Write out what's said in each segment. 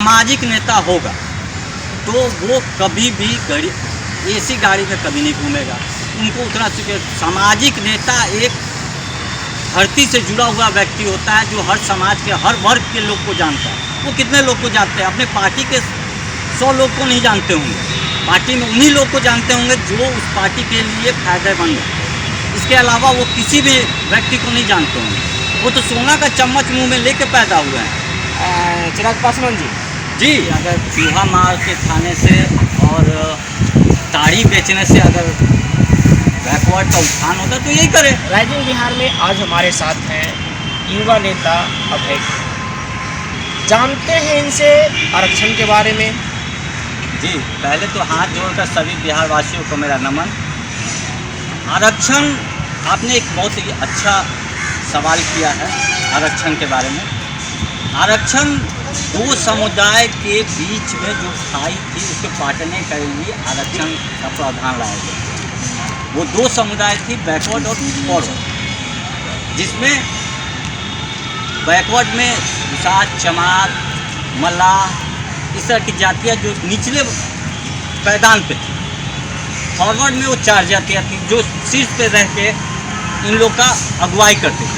सामाजिक नेता होगा तो वो कभी भी ऐसी गाड़ी में कभी नहीं घूमेगा। उनको उतना सामाजिक नेता एक धरती से जुड़ा हुआ व्यक्ति होता है जो हर समाज के हर वर्ग के लोग को जानता है। वो कितने लोग को जानते हैं? अपने पार्टी के 100 लोग को नहीं जानते होंगे, पार्टी में उन्हीं लोग को जानते होंगे जो उस पार्टी के लिए फायदेमंद है। इसके अलावा वो किसी भी व्यक्ति को नहीं जानते होंगे। वो तो सोना का चम्मच मुंह में लेके पैदा हुए हैं। चिराग पासवान जी, अगर चूहा मार के खाने से और ताड़ी बेचने से अगर बैकवर्ड का उत्थान होता तो यही करे। राइजिंग बिहार में आज हमारे साथ हैं युवा नेता अभय। जानते हैं इनसे आरक्षण के बारे में? जी, पहले तो हाथ जोड़कर सभी बिहार वासियों को मेरा नमन। आरक्षण, आपने एक बहुत ही अच्छा सवाल किया है आरक्षण के बारे में। आरक्षण दो समुदाय के बीच में जो खाई थी उसको काटने के लिए आरक्षण का प्रावधान लाया गया। वो दो समुदाय थी, बैकवर्ड और फॉरवर्ड, जिसमें बैकवर्ड में दुसाध, चमार, मल्लाह इस तरह की जातियाँ जो निचले पैदान पे थी। फॉरवर्ड में वो 4 जातियाँ थी जो शीर्ष पे रह के इन लोग का अगुवाई करते थे।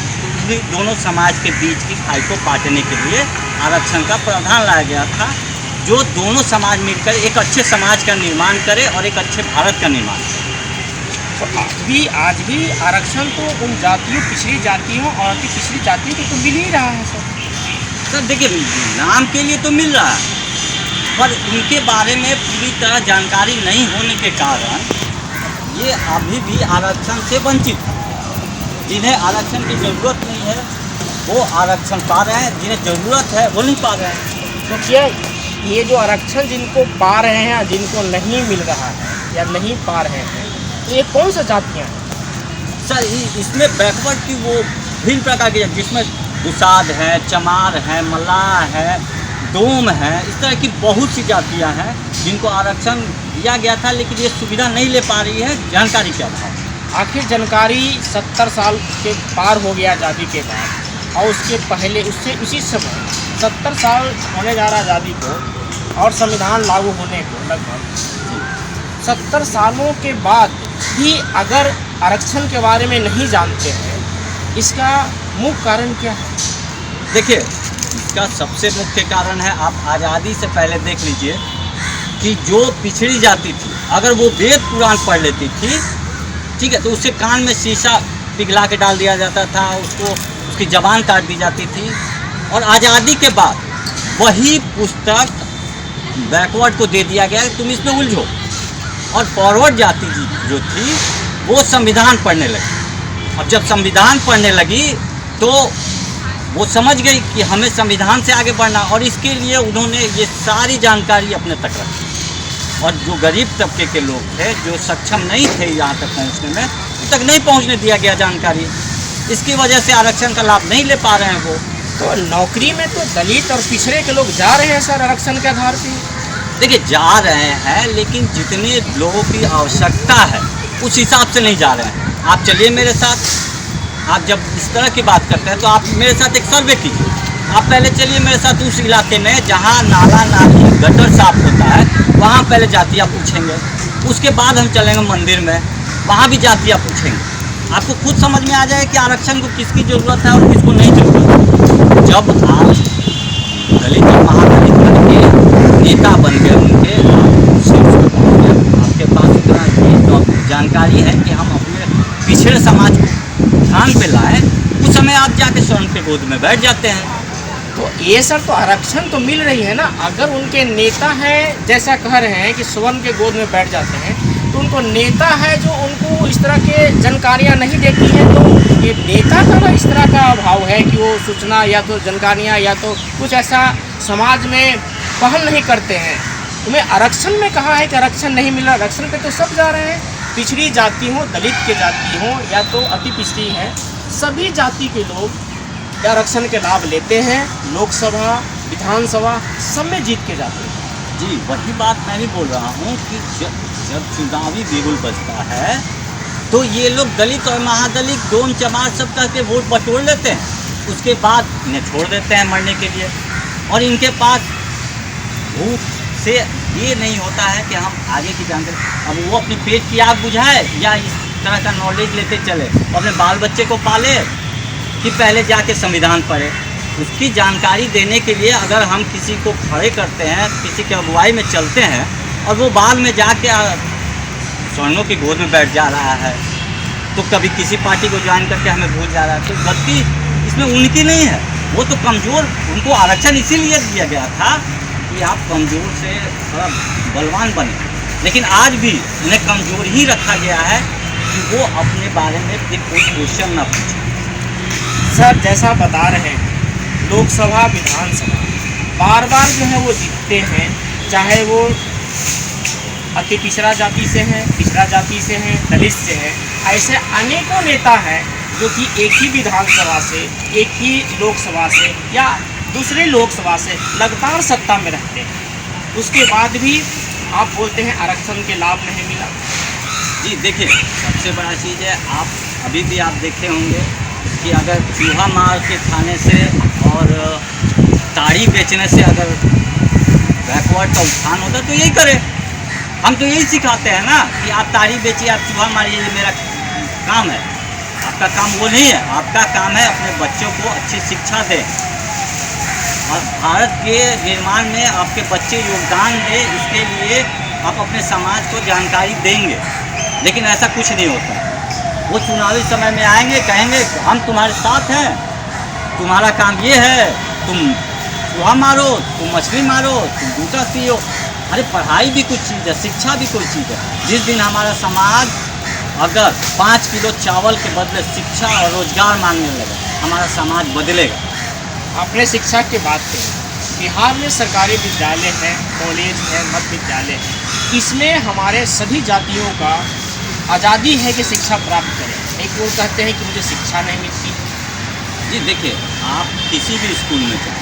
दोनों समाज के बीच की खाई को काटने के लिए आरक्षण का प्रावधान लाया गया था, जो दोनों समाज मिलकर एक अच्छे समाज का निर्माण करे और एक अच्छे भारत का निर्माण करे। तो आज भी आरक्षण तो उन जातियों, पिछड़ी जातियों और अति पिछड़ी जातियों को तो मिल ही रहा है सर। देखिए, नाम के लिए तो मिल रहा है, पर उनके बारे में पूरी तरह जानकारी नहीं होने के कारण ये अभी भी आरक्षण से वंचित है। जिन्हें आरक्षण की ज़रूरत नहीं है वो आरक्षण पा रहे हैं, जिन्हें ज़रूरत है वो नहीं पा रहे हैं। तो क्या ये जो आरक्षण जिनको पा रहे हैं, जिनको नहीं मिल रहा है या नहीं पा रहे हैं, तो ये कौन सा जातियाँ हैं सर? इसमें बैकवर्ड की वो भिन्न प्रकार की, जिसमें दुसाध है, चमार है, मल्लाह है, डोम है, इस तरह की बहुत सी जातियाँ हैं जिनको आरक्षण दिया गया था, लेकिन ये सुविधा नहीं ले पा रही है जानकारी के अभाव। आखिर जानकारी 70 साल के पार हो गया आज़ादी के बाद, और उसके पहले उससे उसी समय 70 साल होने जा रहा आज़ादी को और संविधान लागू होने को लगभग 70 सालों के बाद भी अगर आरक्षण के बारे में नहीं जानते हैं, इसका मुख्य कारण क्या है? देखिए, इसका सबसे मुख्य कारण है, आप आज़ादी से पहले देख लीजिए कि जो पिछड़ी जाति थी अगर वो वेद पुराण पढ़ लेती थी, ठीक है, तो उसके कान में शीशा पिघला के डाल दिया जाता था, उसको उसकी ज़बान काट दी जाती थी। और आज़ादी के बाद वही पुस्तक बैकवर्ड को दे दिया गया कि तुम इसमें उलझो। और फॉरवर्ड जाति जो थी वो संविधान पढ़ने लगी। अब जब संविधान पढ़ने लगी तो वो समझ गई कि हमें संविधान से आगे बढ़ना, और इसके लिए उन्होंने ये सारी जानकारी अपने तक रखी। और जो गरीब तबके के लोग थे, जो सक्षम नहीं थे यहाँ तक पहुँचने में, उन तक नहीं पहुँचने दिया गया जानकारी। इसकी वजह से आरक्षण का लाभ नहीं ले पा रहे हैं वो। तो नौकरी में तो दलित और पिछड़े के लोग जा रहे हैं सर आरक्षण के आधार पर। देखिए, जा रहे हैं, लेकिन जितने लोगों की आवश्यकता है उस हिसाब से नहीं जा रहे हैं। आप चलिए मेरे साथ, आप जब इस तरह की बात करते हैं तो आप मेरे साथ एक सर्वे कीजिए। आप पहले चलिए मेरे साथ उस इलाके में जहाँ नाला नाली गटर साफ होता है, वहाँ पहले जातियाँ पूछेंगे। उसके बाद हम चलेंगे मंदिर में, वहाँ भी जातियाँ पूछेंगे। आपको खुद समझ में आ जाए कि आरक्षण को किसकी ज़रूरत है और किसको नहीं ज़रूरत। जब आप दलित और महादलित करके नेता बन गए, उनके आपके पास इतना तो जानकारी है कि हम अपने पिछड़े समाज को ध्यान पे लाए, उस समय आप जाके स्वर्ण के गोद में बैठ जाते हैं। तो ये सर, तो आरक्षण तो मिल रही है ना। अगर उनके नेता हैं, जैसा कह रहे हैं कि स्वर्ण के गोद में बैठ जाते हैं, तो उनको नेता है जो उनको इस तरह के जानकारियाँ नहीं देती हैं, तो ये नेता का इस तरह का अभाव है कि वो सूचना या तो जानकारियाँ या तो कुछ ऐसा समाज में पहल नहीं करते हैं। तुम्हें आरक्षण में कहा है कि आरक्षण नहीं मिला, आरक्षण पे तो सब जा रहे हैं। पिछड़ी जाति हो, दलित के जाति हो या तो अति पिछड़ी है, सभी जाति के लोग आरक्षण के लाभ लेते हैं। लोकसभा, विधानसभा सब में जीत के जाते हैं। जी, वही बात मैं भी बोल रहा हूँ कि जब चुनावी बिगुल बजता है तो ये लोग दलित और महादलित, डोम, चमार सब करके वोट बटोर लेते हैं। उसके बाद इन्हें छोड़ देते हैं मरने के लिए। और इनके पास भूख से ये नहीं होता है कि हम आगे की जानकारी, अब वो अपने पेट की आग बुझाए या इस तरह का नॉलेज लेते चले, अपने बाल बच्चे को पाले कि पहले जाके संविधान पढ़े। उसकी जानकारी देने के लिए अगर हम किसी को खड़े करते हैं, किसी के अगुवाई में चलते हैं और वो बाद में जाके स्वर्णों की गोद में बैठ जा रहा है, तो कभी किसी पार्टी को ज्वाइन करके हमें भूल जा रहा है, तो गलती इसमें उनकी नहीं है। वो तो कमज़ोर, उनको आरक्षण इसीलिए दिया गया था कि आप कमज़ोर से थोड़ा बलवान बने, लेकिन आज भी उन्हें कमज़ोर ही रखा गया है कि वो अपने बारे में फिर कोई क्वेश्चन ना पूछे। सर जैसा बता रहे हैं, लोकसभा विधानसभा बार बार जो है वो जीतते हैं, चाहे वो अति पिछड़ा जाति से हैं, पिछड़ा जाति से हैं, दलित से हैं। ऐसे अनेकों नेता हैं जो कि एक ही विधानसभा से, एक ही लोकसभा से या दूसरे लोकसभा से लगातार सत्ता में रहते हैं, उसके बाद भी आप बोलते हैं आरक्षण के लाभ नहीं मिला। जी देखिए, सबसे बड़ा चीज़ है, आप अभी भी आप देखे होंगे कि अगर चूहा मार के खाने से और ताड़ी बेचने से अगर बैकवर्ड का उत्थान होता तो यही करें। हम तो यही सिखाते हैं ना कि आप ताड़ी बेचिए, आप चूहा मारिए, ये मेरा काम है। आपका काम वो नहीं है, आपका काम है अपने बच्चों को अच्छी शिक्षा दें और भारत के निर्माण में आपके बच्चे योगदान दें, इसके लिए आप अपने समाज को जानकारी देंगे। लेकिन ऐसा कुछ नहीं होता। वो चुनावी समय में आएंगे, कहेंगे हम तुम्हारे साथ हैं, तुम्हारा काम ये है, तुम चूहा मारो, तुम मछली मारो, तुम दूसरा पियो। अरे पढ़ाई भी कुछ चीज़ है, शिक्षा भी कोई चीज़ है। जिस दिन हमारा समाज अगर 5 किलो चावल के बदले शिक्षा और रोजगार मांगने लगा, हमारा समाज बदलेगा। आपने शिक्षा की बात की, बिहार में सरकारी विद्यालय है, कॉलेज है, मध्य विद्यालय है, इसमें हमारे सभी जातियों का आज़ादी है कि शिक्षा प्राप्त करें। एक लोग कहते हैं कि मुझे शिक्षा नहीं मिलती। जी देखिए, आप किसी भी स्कूल में जाएं,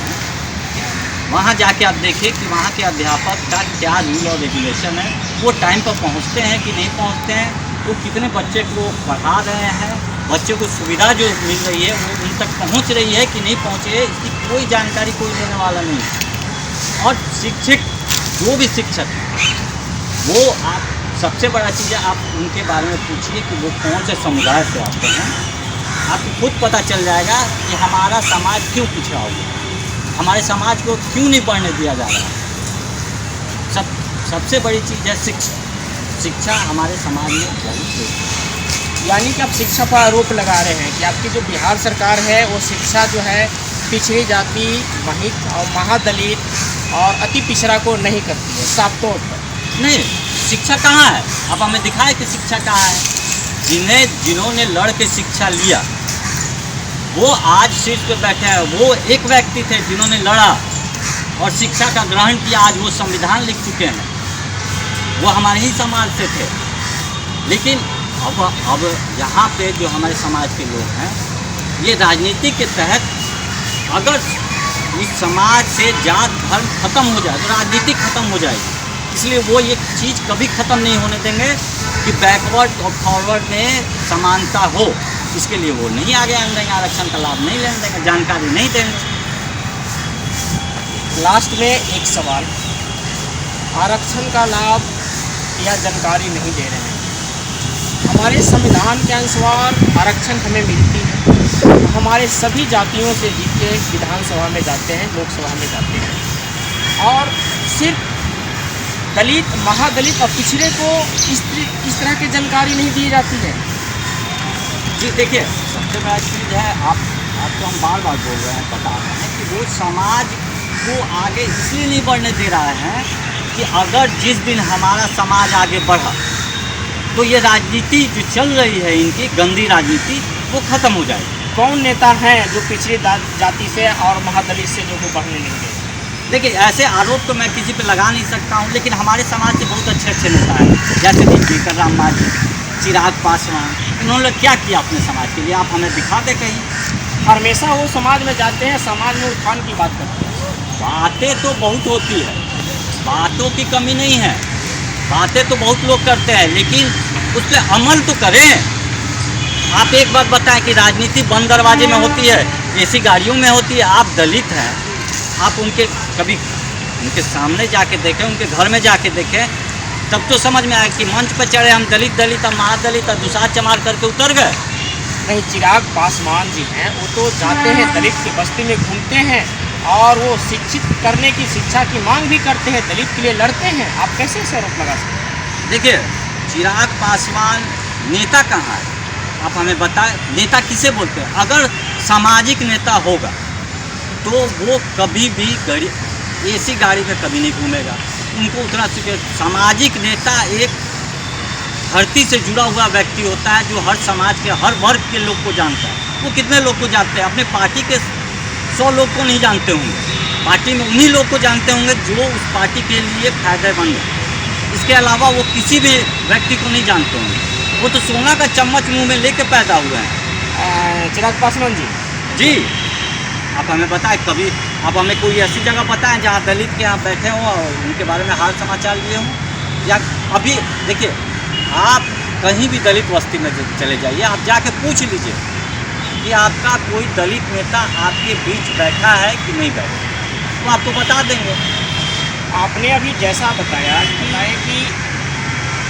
वहाँ जाके आप देखिए कि वहाँ के अध्यापक का क्या रूल और रेगुलेशन है, वो टाइम पर पहुँचते हैं कि नहीं पहुँचते हैं, वो कितने बच्चे को पढ़ा रहे हैं, बच्चे को सुविधा जो मिल रही है वो उन तक पहुँच रही है कि नहीं पहुँच रही है, इसकी कोई जानकारी कोई लेने वाला नहीं है। और शिक्षक, जो भी शिक्षक वो आप सबसे बड़ा चीज़ है, आप उनके बारे में पूछिए कि वो कौन से समुदाय से आते हैं। आपको खुद पता चल जाएगा कि हमारा समाज क्यों पिछड़ा हो गया, हमारे समाज को क्यों नहीं पढ़ने दिया जा रहा है। सबसे बड़ी चीज़ है शिक्षा। शिक्षा हमारे समाज में बहुत है। यानी कि आप शिक्षा पर आरोप लगा रहे हैं कि आपकी जो बिहार सरकार है वो शिक्षा जो है पिछड़ी जाति, महिला और महादलित और अति पिछड़ा को नहीं करती है, साफ तौर पर। नहीं, शिक्षा कहाँ है? अब हमें दिखाए कि शिक्षा कहाँ है। जिन्होंने लड़ के शिक्षा लिया वो आज शीर्ष पे बैठे हैं। वो एक व्यक्ति थे जिन्होंने लड़ा और शिक्षा का ग्रहण किया, आज वो संविधान लिख चुके हैं, वो हमारे ही समाज से थे। लेकिन अब यहाँ पे जो हमारे समाज के लोग हैं, ये राजनीति के तहत अगर इस समाज से जात धर्म खत्म हो जाए तो राजनीति खत्म हो जाएगी। इसलिए वो ये चीज़ कभी ख़त्म नहीं होने देंगे कि बैकवर्ड और फॉरवर्ड में समानता हो। इसके लिए वो नहीं आगे आने देंगे, आरक्षण का लाभ नहीं लेने देंगे, जानकारी नहीं देंगे। लास्ट में एक सवाल, आरक्षण का लाभ या जानकारी नहीं दे रहे हैं। हमारे संविधान के अनुसार आरक्षण हमें मिलती है, हमारे सभी जातियों से जीत के विधानसभा में जाते हैं, लोकसभा में जाते हैं, और सिर्फ दलित, महादलित और पिछड़े को इस तरह की जानकारी नहीं दी जाती है। जी देखिए, सबसे बड़ा चीज़ है, आपको हम बार बार बोल रहे हैं, बता रहे हैं कि वो समाज को आगे इसलिए नहीं बढ़ने दे रहा है कि अगर जिस दिन हमारा समाज आगे बढ़ा तो ये राजनीति जो चल रही है इनकी गंदी राजनीति, वो ख़त्म हो जाएगी। कौन नेता हैं जो पिछड़ी जाति से और महादलित से जो को बढ़ने नहीं देते? देखिए, ऐसे आरोप तो मैं किसी पे लगा नहीं सकता हूँ, लेकिन हमारे समाज से बहुत अच्छे अच्छे नेता हैं, जैसे दिनकर राम मांझी, चिराग पासवान। इन्होंने क्या किया अपने समाज के लिए, आप हमें दिखा दें कहीं। हमेशा वो समाज में जाते हैं, समाज में उत्थान की बात करते हैं। बातें तो बहुत होती है, बातों की कमी नहीं है, बातें तो बहुत लोग करते हैं, लेकिन उस पर अमल तो करें। आप एक बात बताएं कि राजनीति बंद दरवाजे में होती है, ऐसी गाड़ियों में होती है। आप दलित हैं, आप उनके कभी उनके सामने जाके देखें, उनके घर में जाके देखें, तब तो समझ में आए कि मंच पर चढ़े हम दलित दलित हम महादलित दुसाध चमार करके उतर गए। नहीं, चिराग पासवान जी हैं, वो तो जाते हैं दलित की बस्ती में, घूमते हैं और वो शिक्षित करने की, शिक्षा की मांग भी करते हैं, दलित के लिए लड़ते हैं। आप कैसे इसे आरोप लगा सकते हैं? देखिए, चिराग पासवान नेता कहाँ है, आप हमें बताएं। नेता किसे बोलते हैं? अगर सामाजिक नेता होगा तो वो कभी भी ऐसी गाड़ी में कभी नहीं घूमेगा। उनको उतना सामाजिक नेता एक धरती से जुड़ा हुआ व्यक्ति होता है, जो हर समाज के हर वर्ग के लोग को जानता है। वो कितने लोग को जानते हैं? अपने पार्टी के 100 लोग को नहीं जानते होंगे, पार्टी में उन्हीं लोग को जानते होंगे जो उस पार्टी के लिए फायदेमंद है। इसके अलावा वो किसी भी व्यक्ति को नहीं जानते होंगे। वो तो सोना का चम्मच मुंह में लेके पैदा हुए हैं। चिराग पासवान जी, आप हमें बताएं, कभी आप हमें कोई ऐसी जगह बताएं जहाँ दलित के यहाँ बैठे हों और उनके बारे में हाल समाचार लिए हों। या अभी देखिए, आप कहीं भी दलित बस्ती में चले जाइए, आप जाके पूछ लीजिए कि आपका कोई दलित नेता आपके बीच बैठा है कि नहीं बैठा, वो आपको बता देंगे। आपने अभी जैसा बताया कि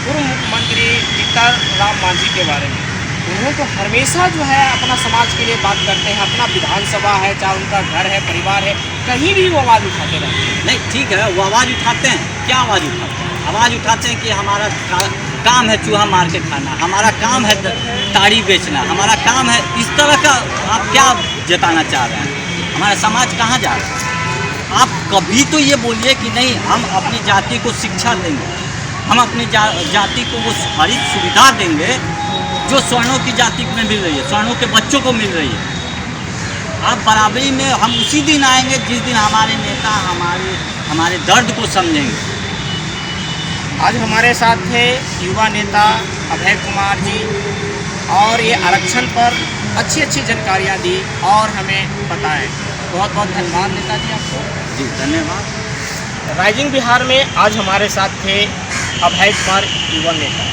पूर्व मुख्यमंत्री जीतनराम मांझी के बारे में, उन्होंने तो हमेशा जो है अपना समाज के लिए बात करते हैं, अपना विधानसभा है, चाहे उनका घर है, परिवार है, कहीं भी वो आवाज़ उठाते रहते हैं। नहीं, ठीक है, वो आवाज़ उठाते हैं। क्या आवाज़ उठाते हैं? आवाज़ उठाते हैं कि हमारा काम है चूहा मार के खाना, हमारा काम है ताड़ी बेचना, हमारा काम है। इस तरह का आप क्या जताना चाह रहे हैं? हमारा समाज कहाँ जा रहा है? आप कभी तो ये बोलिए कि नहीं, हम अपनी जाति को शिक्षा देंगे, हम अपनी जाति को वो सारी सुविधा देंगे जो स्वर्णों की जाति में मिल रही है, स्वर्णों के बच्चों को मिल रही है। आप बराबरी में हम उसी दिन आएंगे जिस दिन हमारे नेता हमारे दर्द को समझेंगे। आज हमारे साथ थे युवा नेता अभय कुमार जी, और ये आरक्षण पर अच्छी अच्छी जानकारियाँ दी और हमें बताएं। बहुत बहुत धन्यवाद नेताजी आपको। जी धन्यवाद। राइजिंग बिहार में आज हमारे साथ थे अभय कुमार, युवा नेता,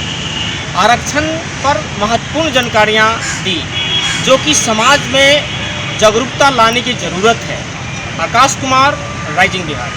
आरक्षण पर महत्वपूर्ण जानकारियाँ दी जो कि समाज में जागरूकता लाने की ज़रूरत है। आकाश कुमार, राइजिंग बिहार।